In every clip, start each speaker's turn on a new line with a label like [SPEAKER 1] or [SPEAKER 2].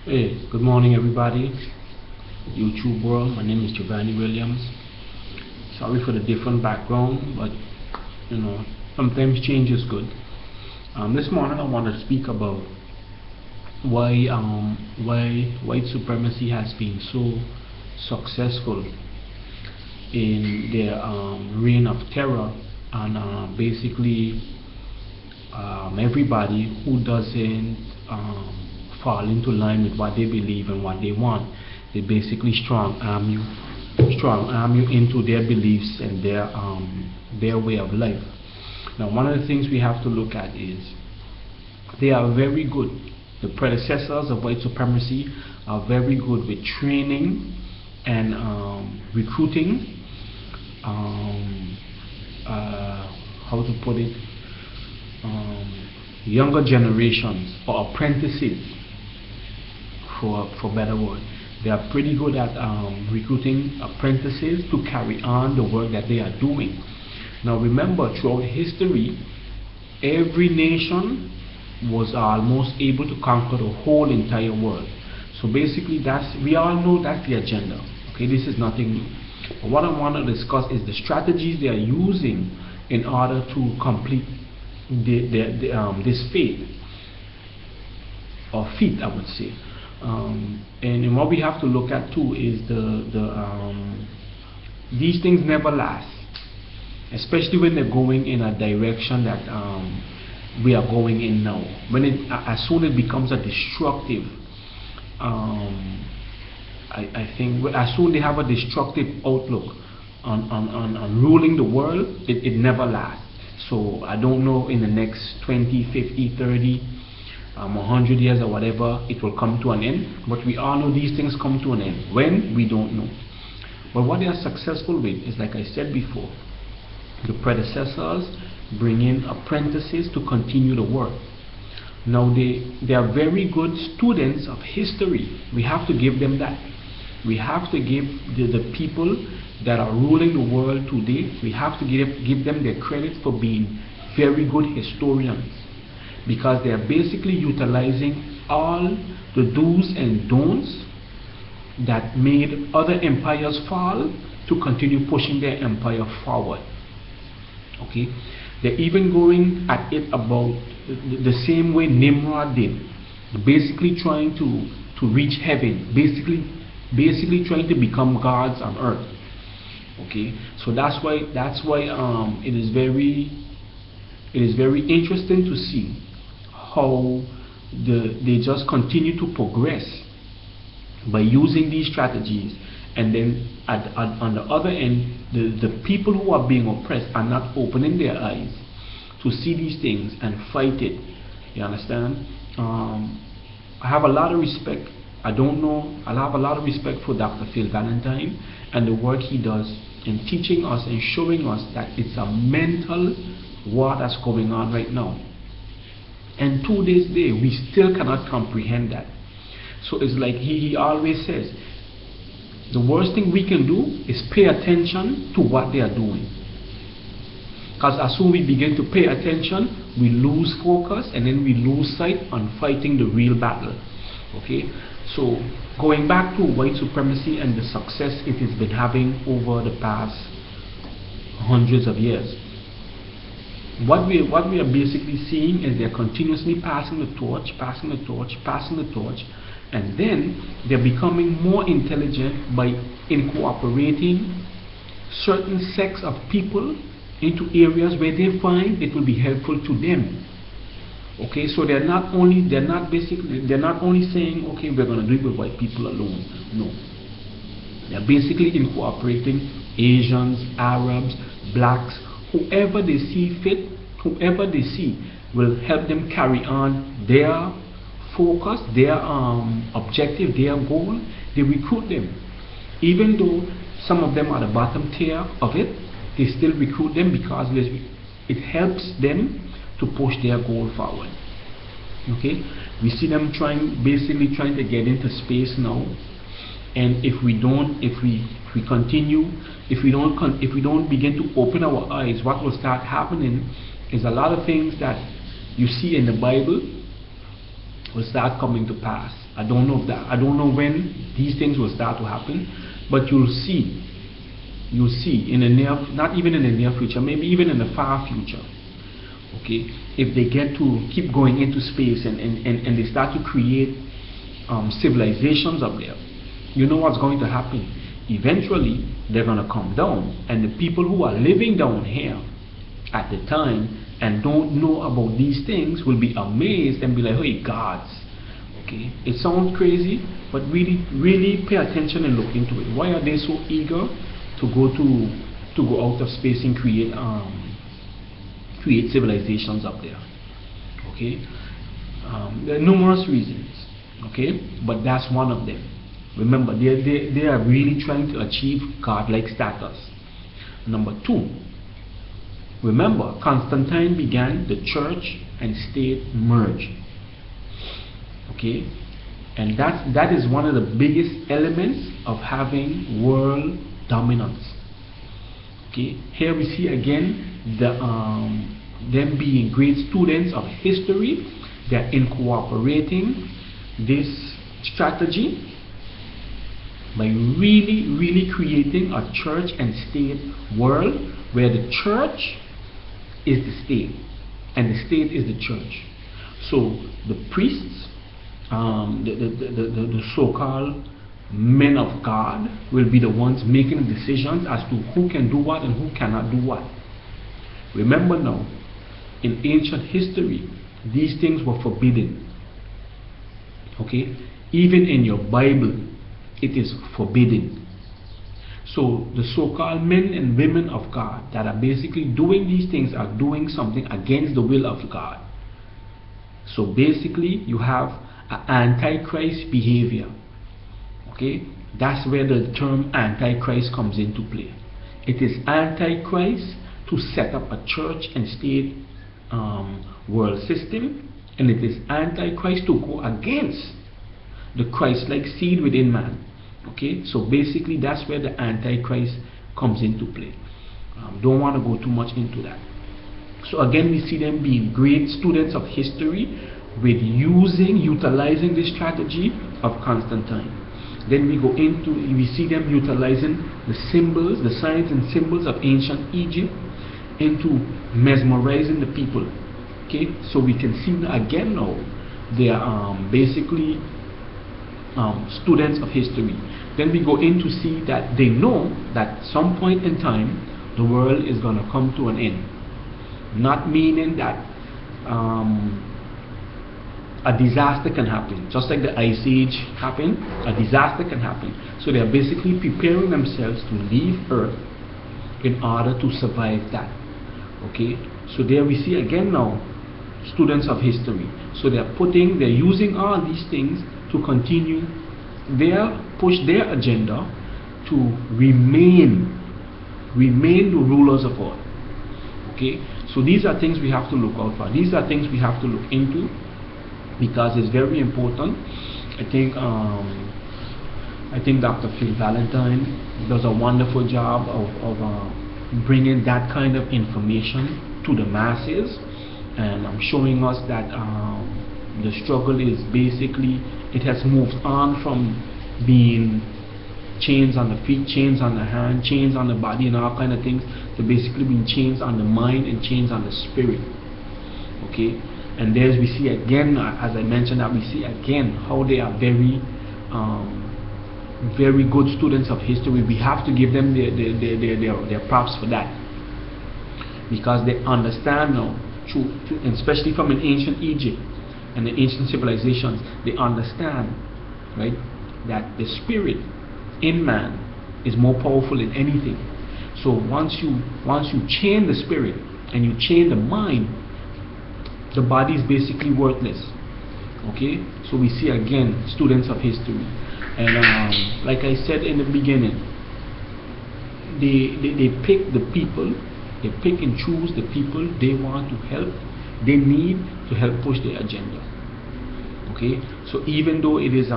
[SPEAKER 1] Hey, good morning everybody. YouTube world, my name is Giovanni Williams. Sorry for the different background, but sometimes change is good. This morning I want to speak about why white supremacy has been so successful in their reign of terror, and basically everybody who doesn't fall into line with what they believe and what they want, they basically strong arm you into their beliefs and their way of life. Now, one of the things we have to look at is they are very good. The predecessors of white supremacy are very good with training and recruiting. How to put it? Younger generations or apprentices, for better word. They are pretty good at recruiting apprentices to carry on the work that they are doing. Now remember, throughout history, every nation was almost able to conquer the whole entire world. So basically, we all know that's the agenda. Okay, this is nothing new. But what I want to discuss is the strategies they are using in order to complete this feat, I would say. And what we have to look at too is these things never last, especially when they're going in a direction that we are going in now. As soon as it becomes a destructive, I think as soon they have a destructive outlook on ruling the world, it never lasts. So I don't know, in the next 20, 50, 30, 100 years or whatever, it will come to an end. But we all know these things come to an end. When? We don't know. But what they are successful with is, like I said before, the predecessors bring in apprentices to continue the work. Now they are very good students of history. We have to give them that. We have to give the people that are ruling the world today, we have to give them their credit for being very good historians, because they are basically utilizing all the do's and don'ts that made other empires fall to continue pushing their empire forward. Okay, they're even going at it about the same way Nimrod did, basically trying to reach heaven, basically trying to become gods on earth. Okay, so that's why it is very interesting to see how they just continue to progress by using these strategies, and then on the other end, the people who are being oppressed are not opening their eyes to see these things and fight it. You understand? I have a lot of respect. I have a lot of respect for Dr. Phil Valentine and the work he does in teaching us and showing us that it's a mental war that's going on right now. And to this day, we still cannot comprehend that. So it's like he always says, the worst thing we can do is pay attention to what they are doing. Because as soon as we begin to pay attention, we lose focus, and then we lose sight on fighting the real battle. Okay, so going back to white supremacy and the success it has been having over the past hundreds of years, what we are basically seeing is they're continuously passing the torch, and then they're becoming more intelligent by incorporating certain sects of people into areas where they find it will be helpful to them. Okay, so they're not only saying, okay, we're going to do it with white people alone. No, they're basically incorporating Asians, Arabs, blacks, whoever they see fit, whoever they see will help them carry on their focus, their objective, their goal. They recruit them, even though some of them are the bottom tier of it. They still recruit them because it helps them to push their goal forward. Okay, we see them basically trying to get into space now, and if we don't begin to open our eyes, what will start happening is a lot of things that you see in the Bible will start coming to pass. I don't know if that, I don't know when these things will start to happen, but you'll see in the near, not even in the near future, maybe even in the far future. Okay, if they get to keep going into space and they start to create civilizations up there, you know what's going to happen? Eventually, they're going to come down, and the people who are living down here at the time and don't know about these things will be amazed and be like, hey, gods. Okay, it sounds crazy, but really pay attention and look into it. Why are they so eager to go out of space and create civilizations up there? Okay, there are numerous reasons. Okay, but that's one of them. Remember, they are really trying to achieve godlike status. Number two, remember, Constantine began the church and state merge. Okay, and that is one of the biggest elements of having world dominance. Okay, here we see again them being great students of history. They're incorporating this strategy by really creating a church and state world where the church is the state and the state is the church. So the priests, the so-called men of God, will be the ones making decisions as to who can do what and who cannot do what. Remember now, in ancient history, these things were forbidden. Okay, even in your Bible, it is forbidden. So the so-called men and women of God that are basically doing these things are doing something against the will of God. So basically, you have an antichrist behavior. Okay, that's where the term antichrist comes into play. It is antichrist to set up a church and state world system, and it is antichrist to go against the Christ-like seed within man. Okay, so basically that's where the antichrist comes into play. Don't want to go too much into that. So again, we see them being great students of history with utilizing the strategy of Constantine. Then we see them utilizing the symbols, the signs and symbols of ancient Egypt into mesmerizing the people. Okay, so we can see again now they are basically students of history. Then we go in to see that they know that some point in time the world is going to come to an end. Not meaning that a disaster can happen, just like the Ice Age happened, a disaster can happen. So they are basically preparing themselves to leave Earth in order to survive that. Okay, so there we see again now students of history. So they're using all these things to continue push their agenda to remain the rulers of all. Okay, so these are things we have to look out for. These are things we have to look into, because it's very important. I think Dr. Phil Valentine does a wonderful job of bringing that kind of information to the masses, and showing us that the struggle is basically, it has moved on from being chains on the feet, chains on the hand, chains on the body and all kind of things, to basically being chains on the mind and chains on the spirit. Okay, and there's we see again, as I mentioned, that we see again how they are very good students of history. We have to give them their props for that, because they understand now, and especially from an ancient Egypt and the ancient civilizations, they understand, right, that the spirit in man is more powerful than anything. So once you chain the spirit and you chain the mind, the body is basically worthless. Okay, so we see again students of history, and like I said in the beginning, they pick the people, they pick and choose the people they want to help, they need to help push their agenda. Okay, so even though it is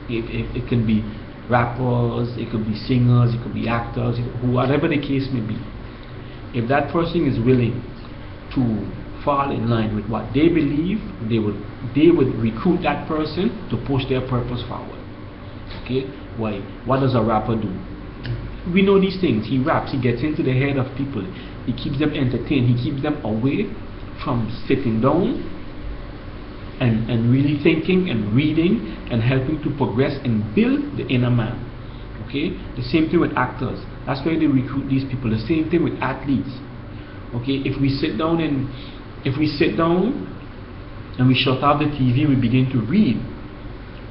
[SPEAKER 1] it can be rappers, it could be singers, it could be actors, whatever the case may be, if that person is willing to fall in line with what they believe, they would recruit that person to push their purpose forward. Okay? Why? What does a rapper do? We know these things. He raps, he gets into the head of people, he keeps them entertained, he keeps them away from sitting down and really thinking and reading and helping to progress and build the inner man. Okay? The same thing with actors. That's why they recruit these people. The same thing with athletes. Okay? If we sit down and we shut off the TV, we begin to read,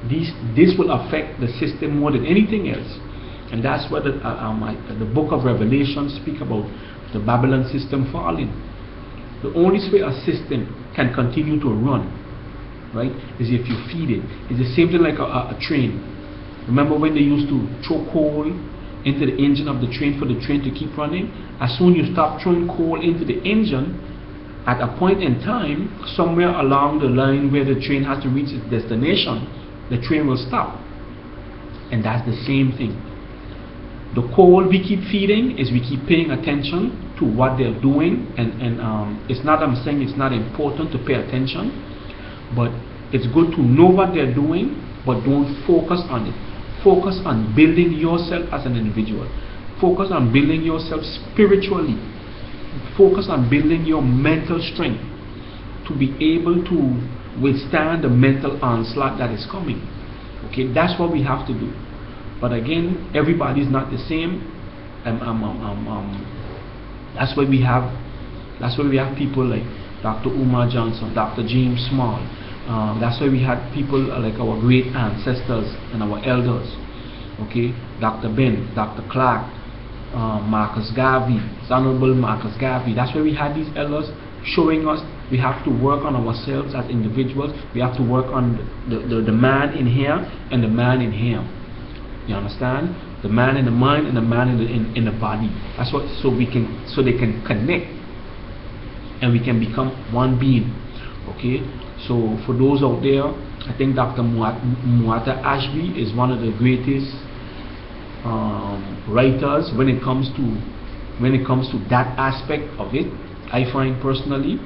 [SPEAKER 1] this will affect the system more than anything else. And that's what the book of Revelation speak about, the Babylon system falling. The only way a system can continue to run, right, is if you feed it. It's the same thing like a train. Remember when they used to throw coal into the engine of the train for the train to keep running? As soon as you stop throwing coal into the engine, at a point in time, somewhere along the line where the train has to reach its destination, the train will stop. And that's the same thing. The coal we keep feeding is we keep paying attention to what they're doing, and it's not, I'm saying it's not important to pay attention, but it's good to know what they're doing, but don't focus on it. Focus on building yourself as an individual. Focus on building yourself spiritually. Focus on building your mental strength to be able to withstand the mental onslaught that is coming. Okay, that's what we have to do. But again, everybody's not the same. That's why we have people like Dr. Umar Johnson, Dr. James Small. That's why we had people like our great ancestors and our elders. Okay, Dr. Ben, Dr. Clark, Marcus Garvey, Honorable Marcus Garvey. That's why we had these elders showing us we have to work on ourselves as individuals. We have to work on the man in here and the man in here. You understand? The man in the mind and the man in the body. That's what, so they can connect and we can become one being. Okay? So for those out there, I think Dr. Muata Ashby is one of the greatest writers when it comes to that aspect of it. I find personally,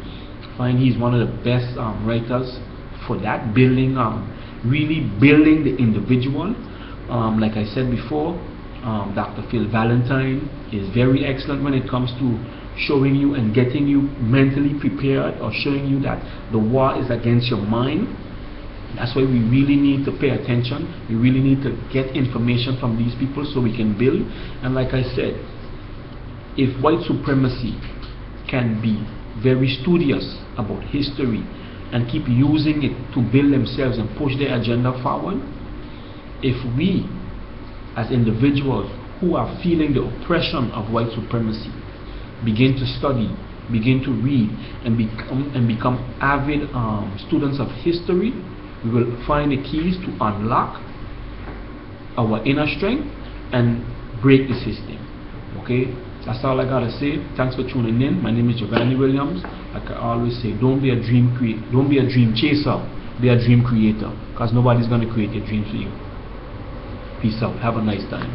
[SPEAKER 1] he's one of the best writers for that, really building the individual. Like I said before, Dr. Phil Valentine is very excellent when it comes to showing you and getting you mentally prepared, or showing you that the war is against your mind. That's why we really need to pay attention. We really need to get information from these people so we can build. And like I said, if white supremacy can be very studious about history and keep using it to build themselves and push their agenda forward, if we as individuals who are feeling the oppression of white supremacy begin to study, begin to read, and become avid students of history, we will find the keys to unlock our inner strength and break the system. Okay, that's all I gotta say. Thanks for tuning in. My name is Giovanni Williams. Like I always say, don't be a dream chaser, be a dream creator, because nobody's gonna create your dreams for you. Peace out. Have a nice time.